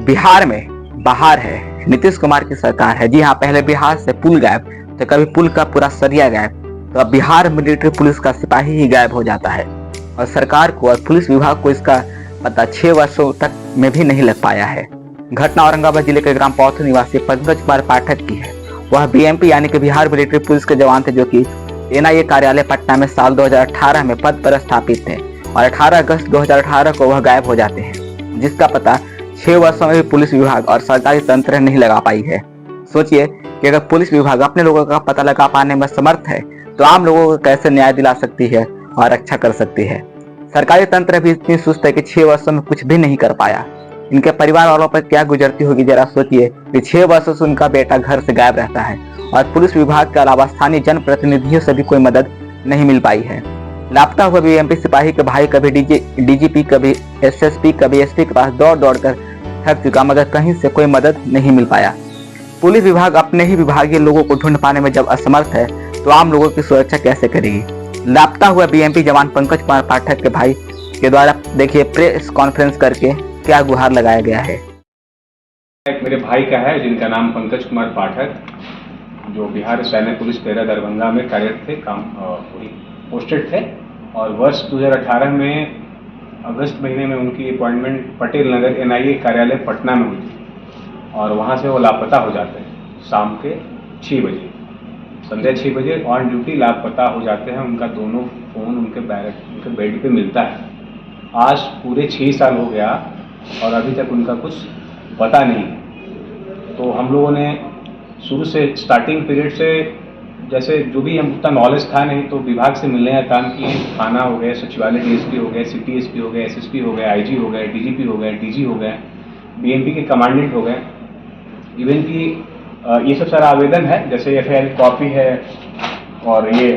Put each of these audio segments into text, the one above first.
बिहार में बाहर है, नीतीश कुमार की सरकार है। जी हाँ, पहले बिहार से पुल गायब, तो कभी पुल का पूरा सरिया गायब, तो अब बिहार मिलिट्री पुलिस का सिपाही ही गायब हो जाता है। और सरकार को और पुलिस विभाग को इसका पता 6 वर्षों तक में भी नहीं लग पाया है। घटना औरंगाबाद जिले के ग्राम पौथू निवासी पंकज कुमार पाठक की है। वह बीएमपी यानी कि बिहार मिलिट्री पुलिस के जवान थे, जो कि एनआईए कार्यालय पटना में साल 2018 में पद पर स्थापित थे और 18 अगस्त 2018 को वह गायब हो जाते हैं, जिसका पता 6 वर्षों में भी पुलिस विभाग और सरकारी तंत्र नहीं लगा पाई है। सोचिए कि अगर पुलिस विभाग अपने लोगों का पता लगा पाने में समर्थ है, तो आम लोगों को कैसे न्याय दिला सकती है और रक्षा कर सकती है। सरकारी तंत्र भी इतनी सुस्त है कि 6 वर्षों में कुछ भी नहीं कर पाया। इनके परिवार वालों पर क्या गुजरती होगी, जरा सोचिए कि 6 वर्षों से उनका बेटा घर से गायब रहता है और पुलिस विभाग के अलावा स्थानीय जनप्रतिनिधियों से भी कोई मदद नहीं मिल पाई है। लापता हुआ बीएमपी सिपाही के भाई कभी डीजीपी, कभी एसएसपी, कभी एसपी के पास दौड़ दौड़ कर थक चुका, मगर कहीं से कोई मदद नहीं मिल पाया। पुलिस विभाग अपने ही विभागीय लोगों को ढूंढ पाने में जब असमर्थ है, तो आम लोगों की सुरक्षा कैसे करेगी। लापता हुआ बीएमपी जवान पंकज कुमार पाठक के भाई के द्वारा देखिए प्रेस कॉन्फ्रेंस करके क्या गुहार लगाया गया है। मेरे भाई का है, जिनका नाम पंकज कुमार पाठक, जो बिहार सैन्य पुलिस पेरा दरभंगा में कार्यरत थे, काम पोस्टेड थे। और वर्ष 2018 में अगस्त महीने में उनकी अपॉइंटमेंट पटेल नगर एनआईए कार्यालय पटना में हुई थी और वहाँ से वो लापता हो जाते हैं। शाम के 6 बजे, संध्या 6 बजे ऑन ड्यूटी लापता हो जाते हैं। उनका दोनों फ़ोन उनके बेड पे मिलता है। आज पूरे 6 साल हो गया और अभी तक उनका कुछ पता नहीं। तो हम लोगों ने शुरू से स्टार्टिंग पीरियड से, जैसे जो भी हम उतना नॉलेज था नहीं, तो विभाग से मिलने का काम किए। थाना हो गए, सचिवालय डीएसपी हो गए, सिटी एसपी हो गए, एसएसपी हो गए, आईजी हो गए, डीजीपी हो गए, डीजी हो गए, बीएमपी के कमांडेंट हो गए। इवन कि ये सब सारा आवेदन है, जैसे एफआईआर कॉपी है और ये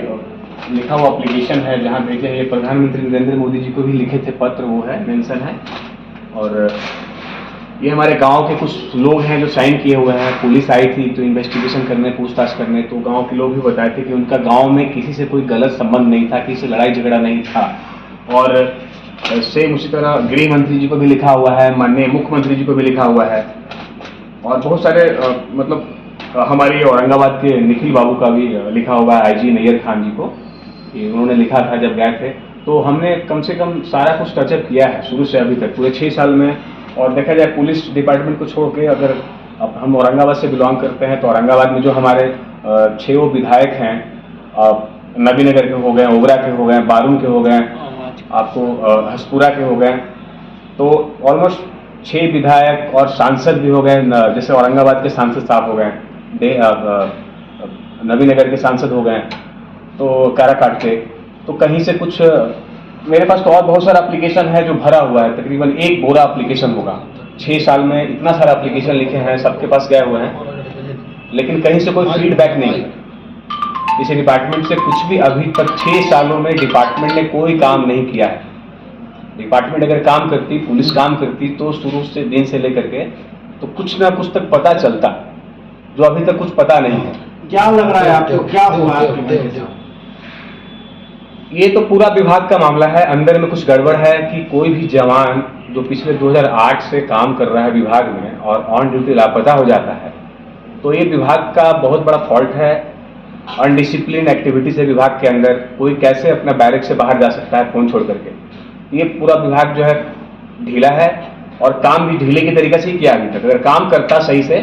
लिखा हुआ एप्लीकेशन है जहाँ भेजे हैं। ये प्रधानमंत्री नरेंद्र मोदी जी को भी लिखे थे पत्र, वो है, मेंशन है। और ये हमारे गांव के कुछ लोग हैं जो साइन किए हुए हैं। पुलिस आई थी तो इन्वेस्टिगेशन करने, पूछताछ करने, तो गांव के लोग भी बताए थे कि उनका गांव में किसी से कोई गलत संबंध नहीं था, किसी से लड़ाई झगड़ा नहीं था। और सेम उसी तरह गृह मंत्री जी को भी लिखा हुआ है, माननीय मुख्यमंत्री जी को भी लिखा हुआ है। और बहुत सारे मतलब हमारे औरंगाबाद के निखिल बाबू का भी लिखा हुआ है, आईजी नैयर खान जी को, कि उन्होंने लिखा था जब गए थे। तो हमने कम से कम सारा कुछ टचअप किया है शुरू से अभी तक, पूरे 6 साल में। और देखा जाए पुलिस डिपार्टमेंट को छोड़ के, अगर अब हम औरंगाबाद से बिलोंग करते हैं, तो औरंगाबाद में जो हमारे 6 विधायक हैं, नबीनगर के हो गए, ओबरा के हो गए, बारून के हो गए, आपको हसपुरा के हो गए, तो ऑलमोस्ट 6 विधायक और सांसद भी हो गए। जैसे औरंगाबाद के सांसद साहब हो गए, नबीनगर के सांसद हो गए, तो काराकाट के। तो कहीं से कुछ मेरे पास तो और बहुत सारा एप्लीकेशन है जो भरा हुआ है, तकरीबन 1 बोरा एप्लीकेशन होगा। 6 साल में इतना सारा एप्लीकेशन लिखे हैं, सबके पास गए हुए हैं, लेकिन कहीं से कोई फीडबैक नहीं है इस डिपार्टमेंट से। कुछ भी अभी तक 6 सालों में डिपार्टमेंट ने कोई काम नहीं किया है। डिपार्टमेंट अगर काम करती, पुलिस काम करती, तो शुरू से दिन से लेकर के तो कुछ ना कुछ तक पता चलता, जो अभी तक कुछ पता नहीं है। क्या लग रहा है आपको, क्या हुआ आपके साथ? ये तो पूरा विभाग का मामला है, अंदर में कुछ गड़बड़ है कि कोई भी जवान जो पिछले 2008 से काम कर रहा है विभाग में और ऑन ड्यूटी लापता हो जाता है, तो ये विभाग का बहुत बड़ा फॉल्ट है। अनडिसिप्लिन एक्टिविटी से विभाग के अंदर कोई कैसे अपना बैरक से बाहर जा सकता है फ़ोन छोड़ करके। ये पूरा विभाग जो है ढीला है और काम भी ढीले के तरीके से ही किया अभी तक। अगर काम करता सही से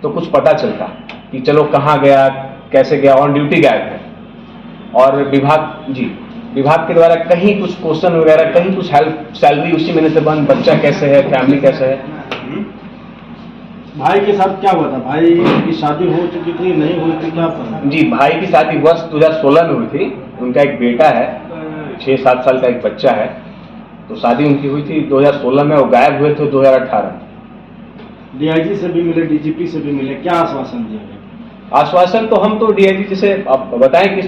तो कुछ पता चलता कि चलो कहाँ गया, कैसे गया, ऑन ड्यूटी गायब है। और विभाग के द्वारा कहीं कुछ क्वेश्चन वगैरह, कहीं कुछ हेल्प, सैलरी उसी महीने से बंद, बच्चा कैसे है, फैमिली कैसे है। भाई के साथ क्या हुआ था? भाई की शादी हो चुकी थी, नहीं हुई थी, क्या पता? जी, भाई की शादी वर्ष 2016 में हुई थी। उनका एक बेटा है, 6-7 साल का एक बच्चा है। तो शादी उनकी हुई थी 2016 में, वो गायब हुए थे 2018। डीआईजी से भी मिले, डीजीपी से भी मिले, क्या आश्वासन दिया गया? आश्वासन तो हम तो डीआईजी, जैसे आप बताएं कि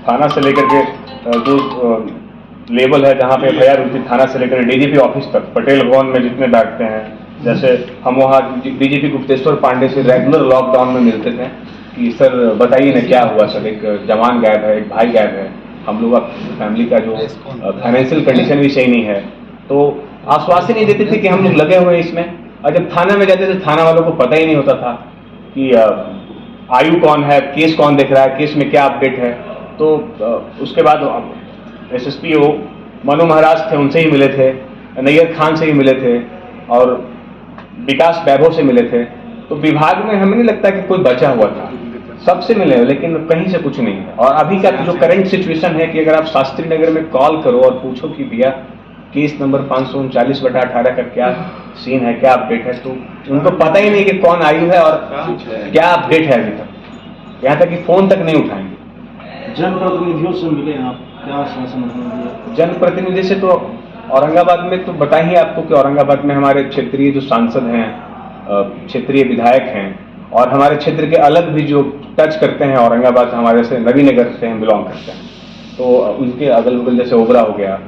थाना से लेकर के जो लेवल है जहाँ पे एफआईआर होती है, थाना से लेकर डीजीपी ऑफिस तक, पटेल भवन में जितने बैठते हैं, जैसे हम वहाँ डीजीपी गुप्तेश्वर पांडे से रेगुलर लॉकडाउन में मिलते थे कि सर बताइए ना क्या हुआ सर, एक जवान गायब है, एक भाई गायब है, हम लोग फैमिली का जो फाइनेंशियल कंडीशन भी सही नहीं है। तो आश्वासन ये देते थे कि हम लोग लगे हुए हैं इसमें, और जब थाना में जाते तो थाना वालों को पता ही नहीं होता था कि आयु कौन है, केस कौन देख रहा है, केस में क्या अपडेट है। तो उसके बाद SSP मनु महाराज थे, उनसे ही मिले थे, नैयर खान से ही मिले थे और विकास वैभव से मिले थे। तो विभाग में हमें नहीं लगता कि कोई बचा हुआ था, सबसे मिले, लेकिन कहीं से कुछ नहीं है। और अभी का जो करंट सिचुएशन है कि अगर आप शास्त्री नगर में कॉल करो और पूछो कि भैया केस नंबर 539/18 का क्या सीन है, क्या अपडेट है, तो उनको पता ही नहीं कि कौन आयु है और क्या अपडेट है अभी तक, यहाँ तक कि फोन तक नहीं उठाएंगे। जनप्रतिनिधियों से मिले आप, क्या आश्वासन दिया? जनप्रतिनिधि से तो औरंगाबाद में तो बताइए आपको कि औरंगाबाद में हमारे क्षेत्रीय जो सांसद हैं, क्षेत्रीय विधायक हैं और हमारे क्षेत्र के अलग भी जो टच करते हैं, औरंगाबाद हमारे से नवीनगर से हम बिलोंग करते हैं, तो उनके अगल बगल जैसे ओबरा हो गया,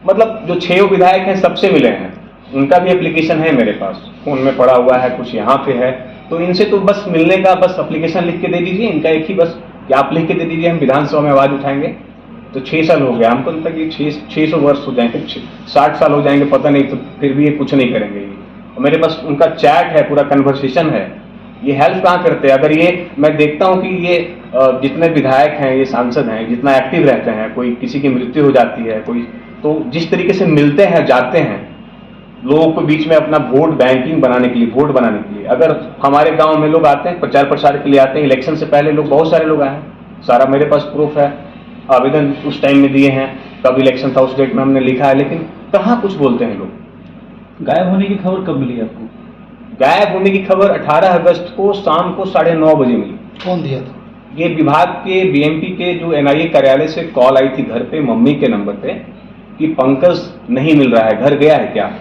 मतलब जो 6 विधायक हैं सबसे मिले हैं। उनका भी एप्लीकेशन है मेरे पास, फोन में पड़ा हुआ है, कुछ यहाँ पे है। तो इनसे तो बस मिलने का, बस एप्लीकेशन लिख के दे दीजिए, इनका एक ही बस कि आप लिख के दे दीजिए, हम विधानसभा में आवाज उठाएंगे। तो 6 साल हो गया, हमको लगता है कि 600 वर्ष हो जाएंगे, 60 साल हो जाएंगे पता नहीं, तो फिर भी ये कुछ नहीं करेंगे। और मेरे पास उनका चैट है, पूरा कन्वर्सेशन है। ये हेल्प कहाँ करते हैं? अगर ये मैं देखता हूँ कि ये जितने विधायक हैं, ये सांसद हैं, जितना एक्टिव रहते हैं, कोई किसी की मृत्यु हो जाती है, कोई तो जिस तरीके से मिलते हैं, जाते हैं लोगों के बीच में अपना वोट बैंकिंग बनाने के लिए, वोट बनाने के लिए। अगर हमारे गांव में लोग आते हैं, प्रचार प्रसार के लिए आते हैं, इलेक्शन से पहले लोग, बहुत सारे लोग आए हैं, सारा मेरे पास प्रूफ है, आवेदन उस टाइम में दिए हैं, कब इलेक्शन था उस डेट में हमने लिखा है, लेकिन कहाँ कुछ बोलते हैं लोग। गायब होने की खबर कब मिली आपको? गायब होने की खबर 18 अगस्त को शाम को 9:30 बजे मिली। कौन दिया था? ये विभाग के BMP के जो NIA कार्यालय से कॉल आई थी घर पे, मम्मी के नंबर पे, कि पंकज नहीं मिल रहा है, घर गया है क्या।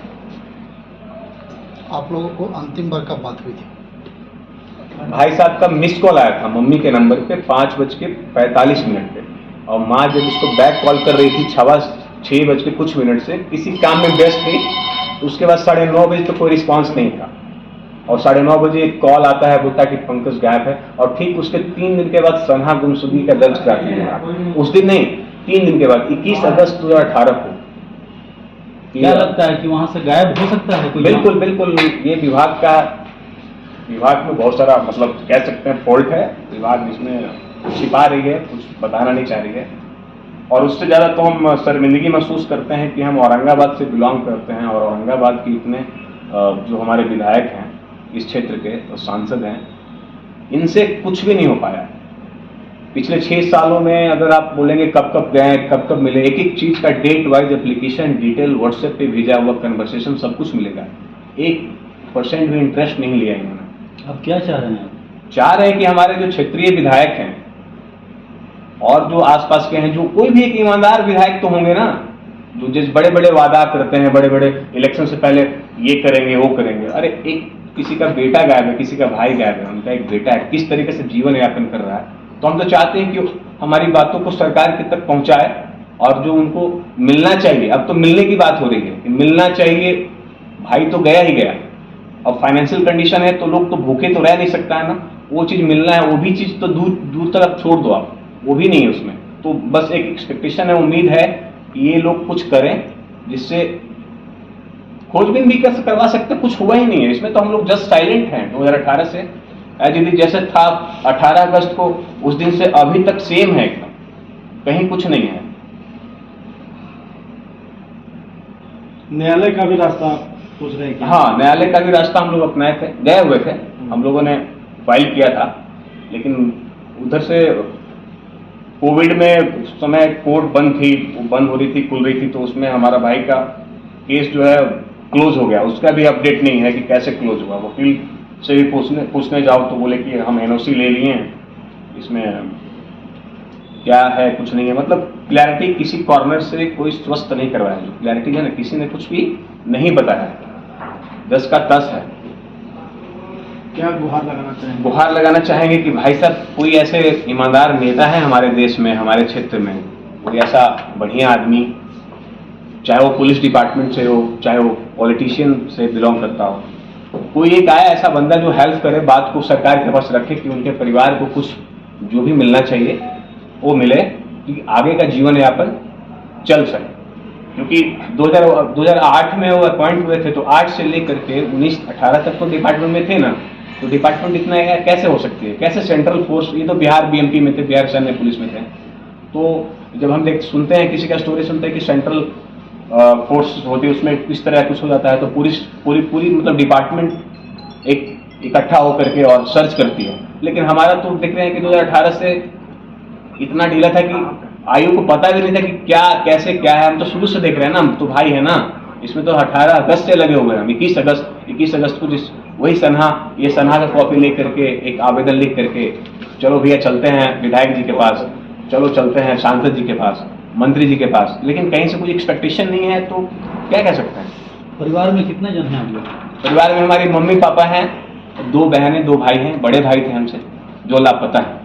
आप लोगों को अंतिम बार कब बात हुई थी? भाई साहब का मिस कॉल आया था मम्मी के नंबर पे 5:45 पे, और माँ जब उसको बैक कॉल कर रही थी 6 कुछ मिनट से, किसी काम में व्यस्त थी। उसके बाद 9:30 बजे तो कोई रिस्पांस नहीं था, और 9:30 बजे एक कॉल आता है, बोलता कि पंकज गायब है। और ठीक उसके 3 दिन के बाद सनहा गुमशुदगी का दर्ज कराती है। उस दिन नहीं, 3 दिन के बाद 21 अगस्त 2018 को। क्या लगता है कि वहां से गायब हो सकता है कोई? बिल्कुल बिल्कुल, ये विभाग में बहुत सारा, मतलब कह सकते हैं फॉल्ट है। विभाग इसमें छिपा रही है, कुछ बताना नहीं चाह रही है। और उससे ज़्यादा तो हम शर्मिंदगी महसूस करते हैं कि हम औरंगाबाद से बिलोंग करते हैं, और औरंगाबाद के इतने जो हमारे विधायक हैं, इस क्षेत्र के सांसद हैं, इनसे कुछ भी नहीं हो पाया। पिछले 6 सालों में अगर आप बोलेंगे कब कब गए, कब कब मिले, एक एक चीज़ का date wise application, detail WhatsApp पे भेजा हुआ, कन्वर्सेशन सब कुछ मिलेगा। 1% भी इंटरेस्ट नहीं लिया इन्होंने। अब क्या चाह रहे हैं? चाह रहे हैं कि हमारे जो क्षेत्रीय विधायक हैं और जो आसपास के हैं, जो कोई भी एक ईमानदार विधायक तो होंगे ना, जो जिस बड़े बड़े वादा करते हैं, बड़े बड़े इलेक्शन से पहले ये करेंगे वो करेंगे। अरे एक किसी का बेटा गायब है, किसी का भाई गायब है, उनका एक बेटा है, किस तरीके से जीवन यापन कर रहा है। तो हम तो चाहते हैं कि हमारी बातों को सरकार के तक पहुंचाए, और जो उनको मिलना चाहिए, अब तो मिलने की बात हो रही है कि मिलना चाहिए। भाई तो गया ही गया, अब फाइनेंशियल कंडीशन है तो लोग तो भूखे तो रह नहीं सकता है ना, वो चीज़ मिलना है, वो भी चीज़ तो दूर तक छोड़ दो आप, वो भी नहीं है उसमें। तो बस एक एक्सपेक्टेशन है, उम्मीद है कि ये लोग कुछ करें, जिससे खोजबीन भी करवा सकते। कुछ हुआ ही नहीं है इसमें, तो हम लोग जस्ट साइलेंट हैं 2018 से। यदि जैसे था 18 अगस्त को, उस दिन से अभी तक सेम है एकदम, कहीं कुछ नहीं है। न्यायालय का भी रास्ता पूछ रहे हैं क्या? हाँ, न्यायालय का भी रास्ता हम लोग अपनाए थे, गए हुए थे, हम लोगों ने फाइल किया था, लेकिन उधर से कोविड में उस समय कोर्ट बंद थी, वो बंद हो रही थी, खुल रही थी, तो उसमें हमारा भाई का केस जो है क्लोज हो गया। उसका भी अपडेट नहीं है कि कैसे क्लोज हुआ। वकील से भी पूछने जाओ तो बोले कि हम NOC ले लिए हैं, इसमें क्या है कुछ नहीं है। मतलब क्लैरिटी किसी कॉर्नर से कोई स्वस्थ नहीं करवाया, जो क्लैरिटी है ना, किसी ने कुछ भी नहीं बताया, 10 का 10 है। क्या गुहार लगाना चाहेंगे? गुहार लगाना चाहेंगे कि भाई साहब, कोई ऐसे ईमानदार नेता है हमारे देश में, हमारे क्षेत्र में, कोई ऐसा बढ़िया आदमी, चाहे वो पुलिस डिपार्टमेंट से हो, चाहे वो पॉलिटिशियन से बिलोंग करता हो, कोई एक आया ऐसा बंदा जो हेल्प करे, बात को सरकार के पास रखे कि उनके परिवार को कुछ जो भी मिलना चाहिए वो मिले, कि आगे का जीवन यापन चल सके। क्योंकि 2008 में वो अपॉइंट हुए थे, तो 8 से लेकर के 19-18 तक तो डिपार्टमेंट में थे ना, तो डिपार्टमेंट इतना कैसे हो सकती है, कैसे सेंट्रल फोर्स, ये तो बिहार बीएमपी में थे, बिहार सैन्य पुलिस में थे। तो जब हम सुनते हैं, किसी का स्टोरी सुनते हैं कि सेंट्रल फोर्स होती है, उसमें इस तरह कुछ हो जाता है, तो पूरी मतलब डिपार्टमेंट एक इकट्ठा होकर के और सर्च करती है। लेकिन हमारा तो देख रहे हैं कि 2018 से इतना ढीला था कि आयोग को पता भी नहीं था कि क्या कैसे क्या है। हम तो शुरू से देख रहे हैं ना, हम तो भाई है ना, इसमें तो 18 अगस्त से लगे हुए हैं हम। 21 अगस्त को वही सन्हा का कॉपी लेकर करके, एक आवेदन लिख करके, चलो भैया चलते हैं विधायक जी के पास, चलो चलते हैं सांसद जी के पास, मंत्री जी के पास, लेकिन कहीं से कोई एक्सपेक्टेशन नहीं है, तो क्या कह सकते हैं। परिवार में कितने जन हैं आप लोग? परिवार में हमारी मम्मी पापा हैं, 2 बहनें 2 भाई हैं, बड़े भाई थे हमसे, जो लापता है।